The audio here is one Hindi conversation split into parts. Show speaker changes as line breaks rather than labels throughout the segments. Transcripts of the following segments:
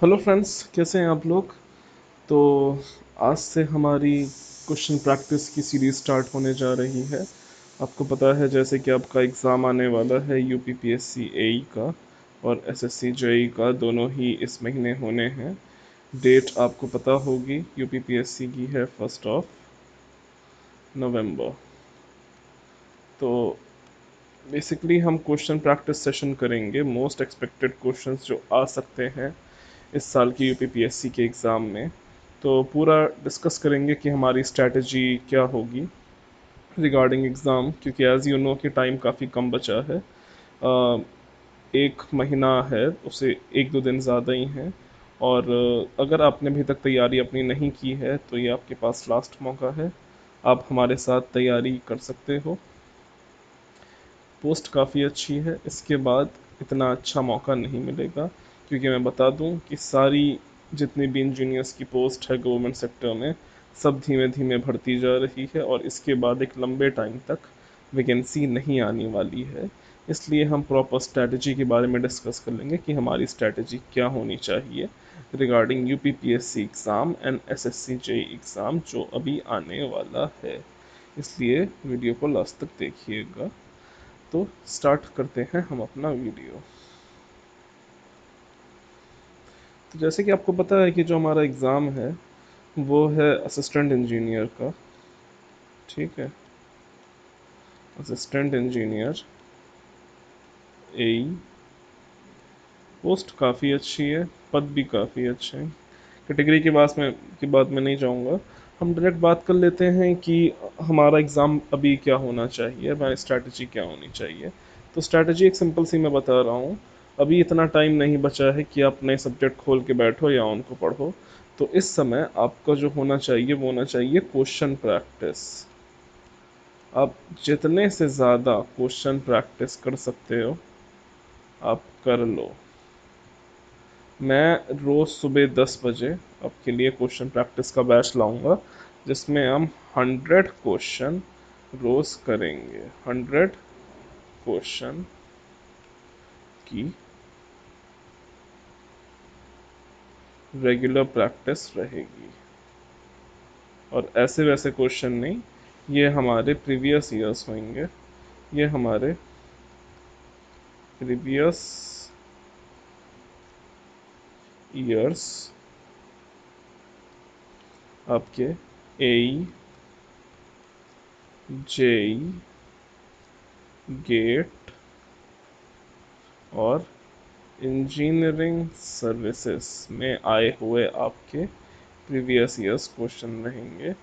हेलो फ्रेंड्स, कैसे हैं आप लोग। तो आज से हमारी क्वेश्चन प्रैक्टिस की सीरीज स्टार्ट होने जा रही है। आपको पता है जैसे कि आपका एग्ज़ाम आने वाला है यूपीपीएससी एई का और एसएससी जेई का, दोनों ही इस महीने होने हैं। डेट आपको पता होगी, यूपीपीएससी की है 1 नवंबर। तो बेसिकली हम क्वेश्चन प्रैक्टिस सेशन करेंगे, मोस्ट एक्सपेक्टेड क्वेश्चंस जो आ सकते हैं इस साल की यूपीपीएससी के एग्ज़ाम में। तो पूरा डिस्कस करेंगे कि हमारी स्ट्रैटेजी क्या होगी रिगार्डिंग एग्ज़ाम, क्योंकि एज़ यू नो कि टाइम काफ़ी कम बचा है। एक महीना है, उसे एक दो दिन ज़्यादा ही हैं। और अगर आपने अभी तक तैयारी अपनी नहीं की है तो ये आपके पास लास्ट मौका है, आप हमारे साथ तैयारी कर सकते हो। पोस्ट काफ़ी अच्छी है, इसके बाद इतना अच्छा मौका नहीं मिलेगा, क्योंकि मैं बता दूं कि सारी जितनी भी इंजीनियर्स की पोस्ट है गवर्नमेंट सेक्टर में, सब धीमे धीमे भरती जा रही है और इसके बाद एक लंबे टाइम तक वैकेंसी नहीं आने वाली है। इसलिए हम प्रॉपर स्ट्रैटेजी के बारे में डिस्कस कर लेंगे कि हमारी स्ट्रैटेजी क्या होनी चाहिए regarding UPPSC exam and SSC JE exam जो अभी आने वाला है। इसलिए वीडियो को लास्ट तक देखिएगा। तो स्टार्ट करते हैं हम अपना वीडियो। तो जैसे कि आपको पता है कि जो हमारा एग्ज़ाम है वो है असिस्टेंट इंजीनियर का। ठीक है, असिस्टेंट इंजीनियर एई। पोस्ट काफ़ी अच्छी है, पद भी काफ़ी अच्छे हैं। कैटेगरी की बात में नहीं जाऊंगा। हम डायरेक्ट बात कर लेते हैं कि हमारा एग्ज़ाम अभी क्या होना चाहिए, हमारी स्ट्रैटेजी क्या होनी चाहिए। तो स्ट्रैटेजी एक सिंपल सी मैं बता रहा हूँ। अभी इतना टाइम नहीं बचा है कि आप नए सब्जेक्ट खोल के बैठो या उनको पढ़ो। तो इस समय आपका जो होना चाहिए वो होना चाहिए क्वेश्चन प्रैक्टिस। आप जितने से ज़्यादा क्वेश्चन प्रैक्टिस कर सकते हो आप कर लो। मैं रोज़ सुबह 10 बजे आपके लिए क्वेश्चन प्रैक्टिस का बैच लाऊंगा, जिसमें हम 100 क्वेश्चन रोज़ करेंगे। 100 क्वेश्चन की रेगुलर प्रैक्टिस रहेगी। और ऐसे वैसे क्वेश्चन नहीं, ये हमारे प्रीवियस ईयर्स होंगे। ये हमारे प्रीवियस ईयर्स आपके एई, जेई, गेट और इंजीनियरिंग सर्विसेज में आए हुए आपके प्रीवियस ईयर्स क्वेश्चन रहेंगे।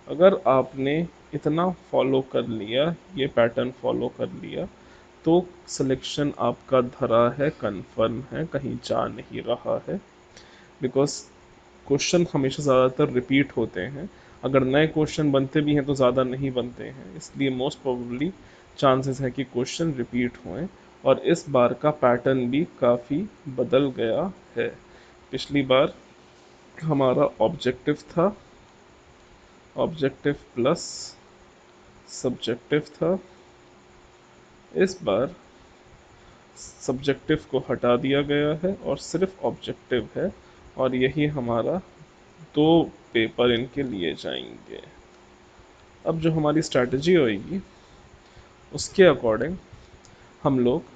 अगर आपने इतना फॉलो कर लिया, ये पैटर्न फॉलो कर लिया, तो सिलेक्शन आपका धरा है, कंफर्म है, कहीं जा नहीं रहा है। बिकॉज क्वेश्चन हमेशा ज़्यादातर रिपीट होते हैं। अगर नए क्वेश्चन बनते भी हैं तो ज़्यादा नहीं बनते हैं, इसलिए मोस्ट प्रोबेबली चांसेस है कि क्वेश्चन रिपीट हुए। और इस बार का पैटर्न भी काफ़ी बदल गया है। पिछली बार हमारा ऑब्जेक्टिव था, ऑब्जेक्टिव प्लस सब्जेक्टिव था। इस बार सब्जेक्टिव को हटा दिया गया है और सिर्फ ऑब्जेक्टिव है, और यही हमारा 2 पेपर इनके लिए जाएंगे। अब जो हमारी स्ट्रैटेजी होगी उसके अकॉर्डिंग हम लोग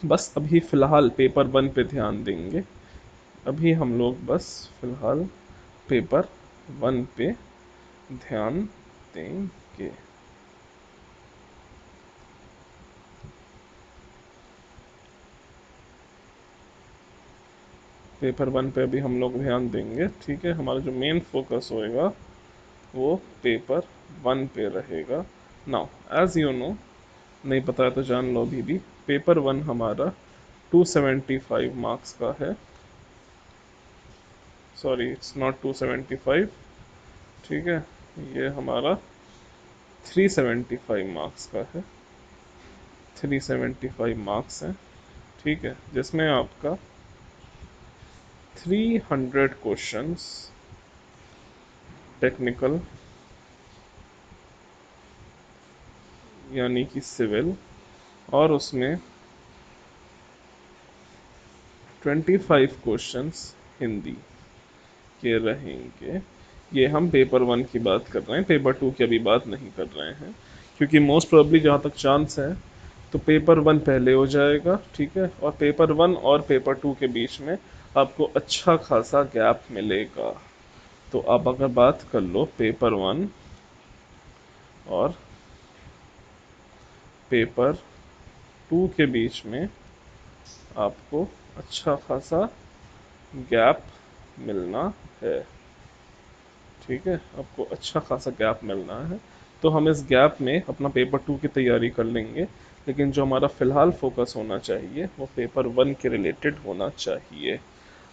बस अभी फ़िलहाल पेपर 1 पे ध्यान देंगे। अभी हम लोग बस फ़िलहाल पेपर 1 पे ध्यान देंगे। पेपर 1 पे अभी हम लोग ध्यान देंगे। ठीक है, हमारा जो मेन फोकस होएगा वो पेपर 1 पे रहेगा। नाउ एज यू नो, नहीं पता है तो जान लो अभी भी, पेपर 1 हमारा 275 मार्क्स का है। Sorry, it's not 275। ठीक है, ये हमारा 375 मार्क्स का है। 375 मार्क्स हैं। ठीक है, जिसमें आपका 300 क्वेश्चंस टेक्निकल यानी कि सिविल, और उसमें 25 क्वेश्चंस हिंदी के रहेंगे। ये हम पेपर वन की बात कर रहे हैं, पेपर टू की अभी बात नहीं कर रहे हैं, क्योंकि मोस्ट प्रोबेबली जहाँ तक चांस है तो पेपर वन पहले हो जाएगा, ठीक है, और पेपर वन और पेपर टू के बीच में आपको अच्छा खासा गैप मिलेगा। तो आप अगर बात कर लो पेपर वन और पेपर टू के बीच में आपको अच्छा खासा गैप मिलना है, ठीक है, आपको अच्छा खासा गैप मिलना है। तो हम इस गैप में अपना पेपर टू की तैयारी कर लेंगे, लेकिन जो हमारा फ़िलहाल फोकस होना चाहिए वो पेपर वन के रिलेटेड होना चाहिए।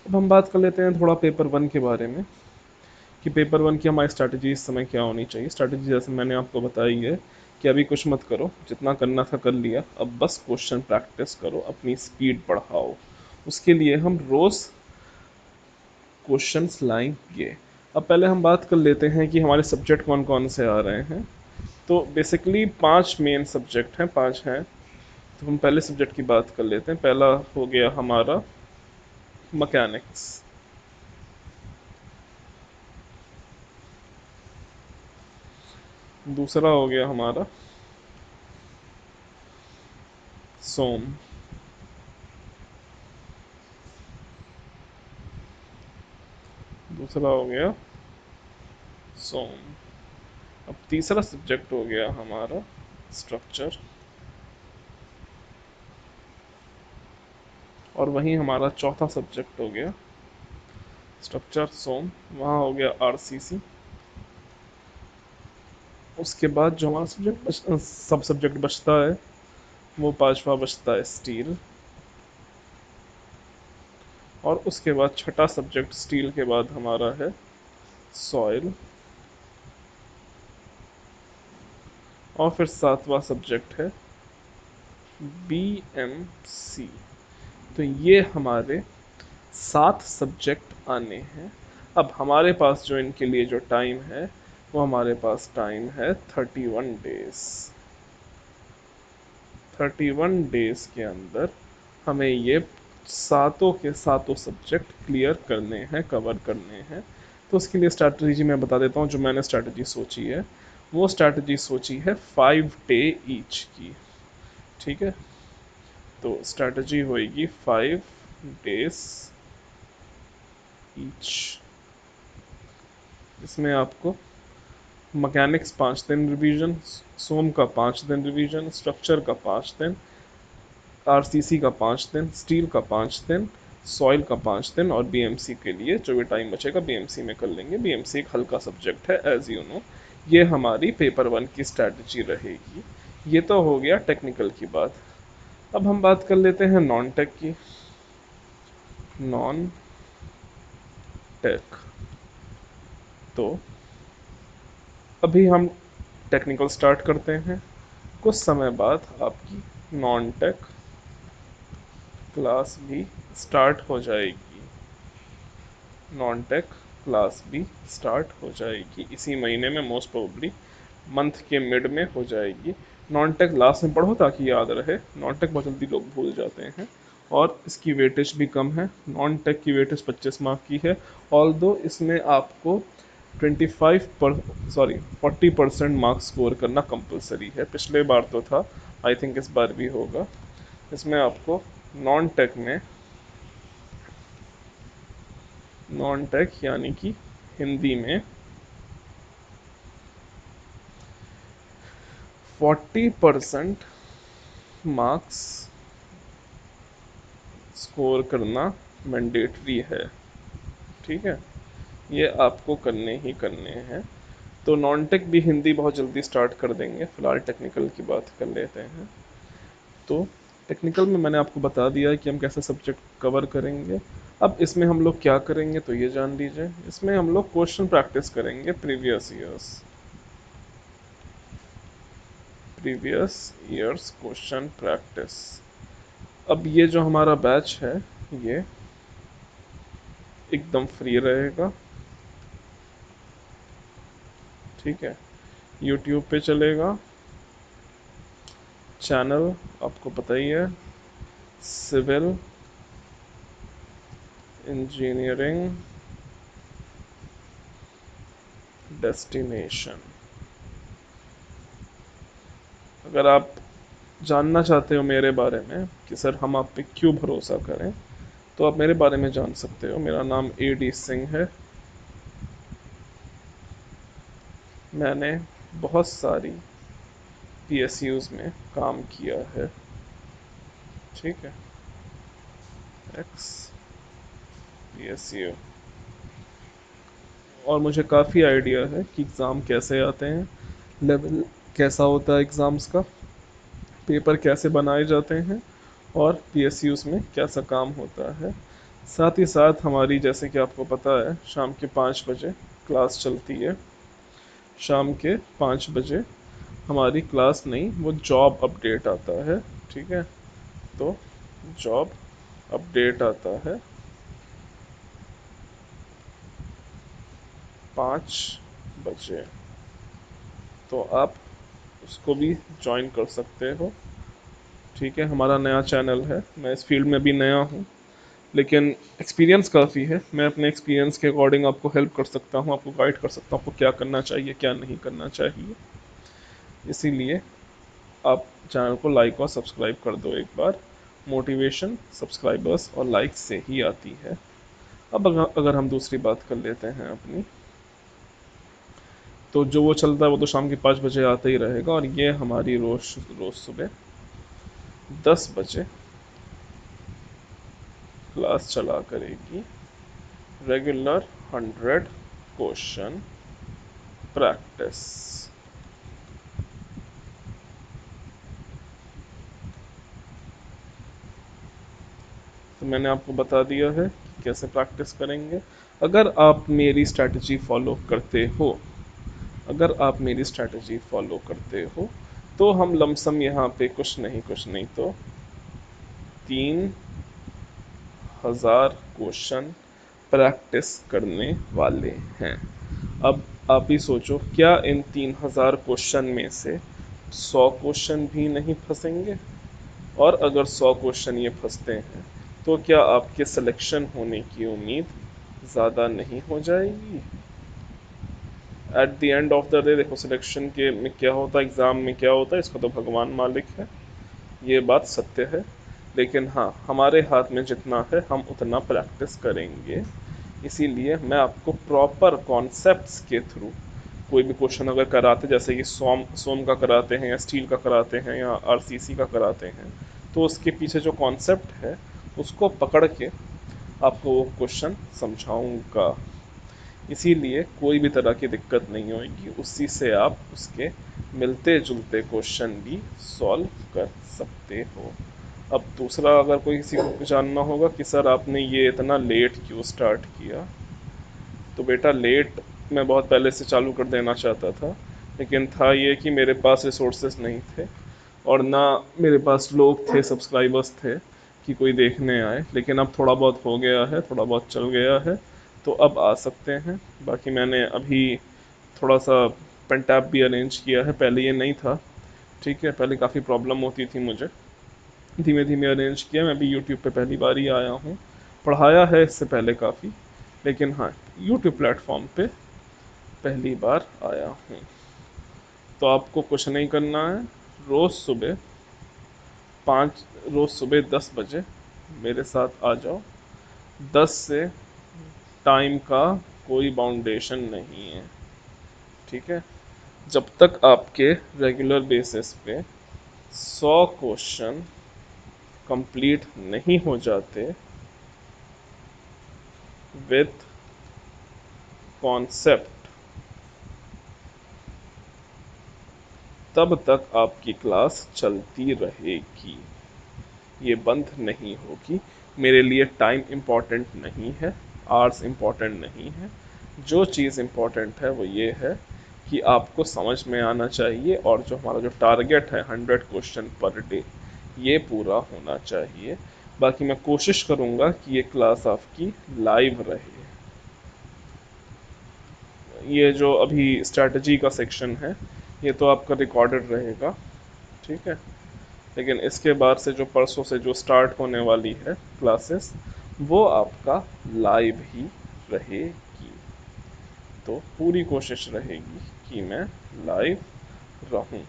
अब हम बात कर लेते हैं थोड़ा पेपर वन के बारे में, कि पेपर वन की हमारी स्ट्रैटेजी इस समय क्या होनी चाहिए। स्ट्रैटेजी जैसे मैंने आपको बताई है कि अभी कुछ मत करो, जितना करना था कर लिया, अब बस क्वेश्चन प्रैक्टिस करो, अपनी स्पीड बढ़ाओ। उसके लिए हम रोज़ क्वेश्चंस लाएंगे। अब पहले हम बात कर लेते हैं कि हमारे सब्जेक्ट कौन कौन से आ रहे हैं। तो बेसिकली 5 मेन सब्जेक्ट हैं, 5 हैं। तो हम पहले सब्जेक्ट की बात कर लेते हैं। पहला हो गया हमारा मैकेनिक्स, दूसरा हो गया हमारा सोम, दूसरा हो गया सोम। अब तीसरा सब्जेक्ट हो गया हमारा स्ट्रक्चर, और वहीं हमारा चौथा सब्जेक्ट हो गया स्ट्रक्चर सोम, वहाँ हो गया आरसीसी। उसके बाद जो हमारा सब सब्जेक्ट बचता है वो पांचवा बचता है स्टील, और उसके बाद छठा सब्जेक्ट स्टील के बाद हमारा है सॉइल, और फिर सातवां सब्जेक्ट है बीएमसी। तो ये हमारे 7 सब्जेक्ट आने हैं। अब हमारे पास जो इनके लिए जो टाइम है वो हमारे पास टाइम है 31 डेज। 31 डेज के अंदर हमें ये सातों के सातों सब्जेक्ट क्लियर करने हैं, कवर करने हैं। तो उसके लिए स्ट्रैटेजी मैं बता देता हूँ, जो मैंने स्ट्रैटेजी सोची है वो स्ट्रैटेजी सोची है 5 डे ईच की, ठीक है। तो स्ट्रैटेजी होएगी 5 डेज ईच। इसमें आपको मैकेनिक्स 5 दिन रिवीजन, सोम का 5 दिन रिवीजन, स्ट्रक्चर का 5 दिन, आरसीसी का 5 दिन, स्टील का 5 दिन, सॉइल का 5 दिन, और बीएमसी के लिए जो भी टाइम बचेगा बीएमसी में कर लेंगे। बीएमसी एक हल्का सब्जेक्ट है एज यू नो। ये हमारी पेपर वन की स्ट्रैटेजी रहेगी। ये तो हो गया टेक्निकल की बात। अब हम बात कर लेते हैं नॉन टेक की। नॉन टेक, तो अभी हम टेक्निकल स्टार्ट करते हैं, कुछ समय बाद आपकी नॉन टेक क्लास भी स्टार्ट हो जाएगी। नॉन टेक क्लास भी स्टार्ट हो जाएगी इसी महीने में, मोस्ट प्रोबेबली मंथ के मिड में हो जाएगी। नॉन टेक लास्ट में पढ़ो ताकि याद रहे, नॉन टेक बहुत जल्दी लोग भूल जाते हैं, और इसकी वेटेज भी कम है। नॉन टेक की वेटेज 25 मार्क की है, ऑल दो इसमें आपको 40% मार्क्स स्कोर करना कंपलसरी है। पिछले बार तो था, आई थिंक इस बार भी होगा। इसमें आपको नॉन टेक में, नॉन टेक यानी कि हिंदी में 40% मार्क्स स्कोर करना मैंडेटरी है, ठीक है, ये आपको करने ही करने हैं। तो नॉन टेक भी हिंदी बहुत जल्दी स्टार्ट कर देंगे। फिलहाल टेक्निकल की बात कर लेते हैं। तो टेक्निकल में मैंने आपको बता दिया है कि हम कैसे सब्जेक्ट कवर करेंगे। अब इसमें हम लोग क्या करेंगे तो ये जान लीजिए। इसमें हम लोग क्वेश्चन प्रैक्टिस करेंगे, प्रीवियस ईयर्स क्वेश्चन प्रैक्टिस। अब ये जो हमारा बैच है ये एकदम फ्री रहेगा, ठीक है, यूट्यूब पे चलेगा। चैनल आपको पता ही है, सिविल इंजीनियरिंग डेस्टिनेशन। अगर आप जानना चाहते हो मेरे बारे में कि सर हम आप पे क्यों भरोसा करें, तो आप मेरे बारे में जान सकते हो। मेरा नाम AD सिंह है। मैंने बहुत सारी PSUs में काम किया है। ठीक है, एक्स PSU। और मुझे काफ़ी आइडिया है कि एग्ज़ाम कैसे आते हैं, लेवल कैसा होता है एग्ज़ाम्स का, पेपर कैसे बनाए जाते हैं, और PSUs में कैसा काम होता है। साथ ही साथ हमारी, जैसे कि आपको पता है, शाम के 5 बजे क्लास चलती है। शाम के 5 बजे हमारी क्लास नहीं, वो जॉब अपडेट आता है। ठीक है, तो जॉब अपडेट आता है 5 बजे। तो आप उसको भी ज्वाइन कर सकते हो। ठीक है, हमारा नया चैनल है, मैं इस फील्ड में भी नया हूँ, लेकिन एक्सपीरियंस काफ़ी है। मैं अपने एक्सपीरियंस के अकॉर्डिंग आपको हेल्प कर सकता हूँ, आपको गाइड कर सकता हूँ आपको क्या करना चाहिए, क्या नहीं करना चाहिए। इसीलिए आप चैनल को लाइक और सब्सक्राइब कर दो एक बार। मोटिवेशन सब्सक्राइबर्स और लाइक से ही आती है। अब अगर हम दूसरी बात कर लेते हैं अपनी, तो जो वो चलता है वो तो शाम के 5 बजे आता ही रहेगा, और ये हमारी रोज रोज सुबह 10 बजे क्लास चला करेगी। Regular 100 question practice. तो मैंने आपको बता दिया है कि कैसे प्रैक्टिस करेंगे। अगर आप मेरी स्ट्रैटेजी फॉलो करते हो, अगर आप मेरी स्ट्रैटेजी फॉलो करते हो, तो हम लमसम यहाँ पे कुछ नहीं तो 3000 क्वेश्चन प्रैक्टिस करने वाले हैं। अब आप ही सोचो, क्या इन 3000 क्वेश्चन में से 100 क्वेश्चन भी नहीं फंसेंगे? और अगर 100 क्वेश्चन ये फंसते हैं, तो क्या आपके सिलेक्शन होने की उम्मीद ज़्यादा नहीं हो जाएगी? At the end of the day देखो, सिलेक्शन के में क्या होता है, एग्ज़ाम में क्या होता है, इसका तो भगवान मालिक है, ये बात सत्य है। लेकिन हाँ, हमारे हाथ में जितना है हम उतना प्रैक्टिस करेंगे। इसीलिए मैं आपको प्रॉपर कॉन्सेप्ट्स के थ्रू कोई भी क्वेश्चन अगर कराते, जैसे कि सोम सोम का कराते हैं, या स्टील का कराते हैं, या RCC का कराते हैं, तो उसके पीछे जो कॉन्सेप्ट है उसको पकड़ के आपको वो क्वेश्चन समझाऊंगा। इसीलिए कोई भी तरह की दिक्कत नहीं होगी, उसी से आप उसके मिलते जुलते क्वेश्चन भी सॉल्व कर सकते हो। अब दूसरा, अगर कोई किसी को जानना होगा कि सर आपने ये इतना लेट क्यों स्टार्ट किया, तो बेटा लेट मैं बहुत पहले से चालू कर देना चाहता था, लेकिन था ये कि मेरे पास रिसोर्सेज नहीं थे, और ना मेरे पास लोग थे, सब्सक्राइबर्स थे कि कोई देखने आए। लेकिन अब थोड़ा बहुत हो गया है, थोड़ा बहुत चल गया है, तो अब आ सकते हैं। बाकी मैंने अभी थोड़ा सा पेन टैप भी अरेंज किया है, पहले ये नहीं था। ठीक है, पहले काफ़ी प्रॉब्लम होती थी मुझे, धीमे धीमे अरेंज किया। मैं भी यूट्यूब पे पहली बार ही आया हूँ, पढ़ाया है इससे पहले काफ़ी, लेकिन हाँ, यूट्यूब प्लेटफॉर्म पे पहली बार आया हूँ। तो आपको कुछ नहीं करना है, रोज़ सुबह पाँच रोज़ सुबह 10 बजे मेरे साथ आ जाओ। 10 से टाइम का कोई बाउंडेशन नहीं है। ठीक है, जब तक आपके रेगुलर बेसिस पे 100 क्वेश्चन कंप्लीट नहीं हो जाते विथ कॉन्सेप्ट, तब तक आपकी क्लास चलती रहेगी, ये बंद नहीं होगी। मेरे लिए टाइम इम्पॉर्टेंट नहीं है, आवर्स इम्पॉर्टेंट नहीं है। जो चीज़ इम्पॉर्टेंट है वो ये है कि आपको समझ में आना चाहिए, और जो हमारा जो टारगेट है 100 क्वेश्चन पर डे, ये पूरा होना चाहिए। बाकी मैं कोशिश करूँगा कि ये क्लास आपकी लाइव रहे। ये जो अभी स्ट्रैटेजी का सेक्शन है, ये तो आपका रिकॉर्डेड रहेगा। ठीक है, लेकिन इसके बाद से जो परसों से जो स्टार्ट होने वाली है क्लासेस, वो आपका लाइव ही रहेगी। तो पूरी कोशिश रहेगी कि मैं लाइव रहूं,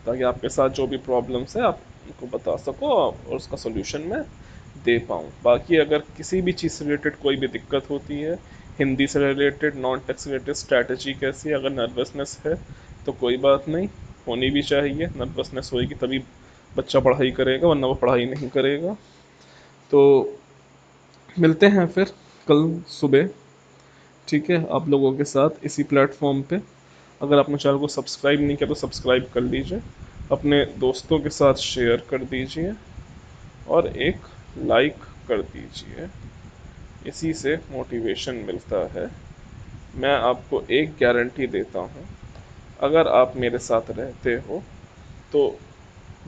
ताकि आपके साथ जो भी प्रॉब्लम्स है आप उनको बता सको और उसका सोल्यूशन मैं दे पाऊँ। बाकी अगर किसी भी चीज़ से रिलेटेड कोई भी दिक्कत होती है, हिंदी से related, non text related, strategy कैसी है, अगर नर्वसनेस है तो कोई बात नहीं, होनी भी चाहिए। नर्वसनेस होएगी तभी बच्चा पढ़ाई करेगा, वरना वो पढ़ाई नहीं करेगा। तो मिलते हैं फिर कल सुबह, ठीक है, आप लोगों के साथ इसी प्लेटफॉर्म पे। अगर आपने चैनल को सब्सक्राइब नहीं किया तो सब्सक्राइब कर लीजिए, अपने दोस्तों के साथ शेयर कर दीजिए और एक लाइक कर दीजिए। इसी से मोटिवेशन मिलता है। मैं आपको एक गारंटी देता हूँ, अगर आप मेरे साथ रहते हो तो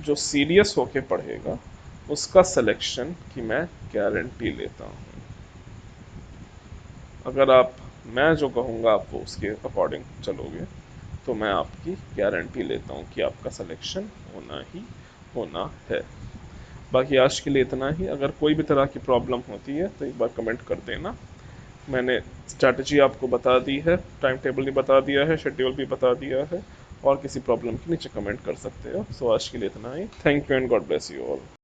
जो सीरियस होके पढ़ेगा उसका सिलेक्शन की मैं गारंटी लेता हूँ। अगर आप, मैं जो कहूँगा आप वो उसके अकॉर्डिंग चलोगे तो मैं आपकी गारंटी लेता हूँ कि आपका सिलेक्शन होना ही होना है। बाकी आज के लिए इतना ही। अगर कोई भी तरह की प्रॉब्लम होती है तो एक बार कमेंट कर देना। मैंने स्ट्रैटेजी आपको बता दी है, टाइम टेबल भी बता दिया है, शेड्यूल भी बता दिया है, और किसी प्रॉब्लम के नीचे कमेंट कर सकते हो। सो आज के लिए इतना ही। Thank you and God bless you all.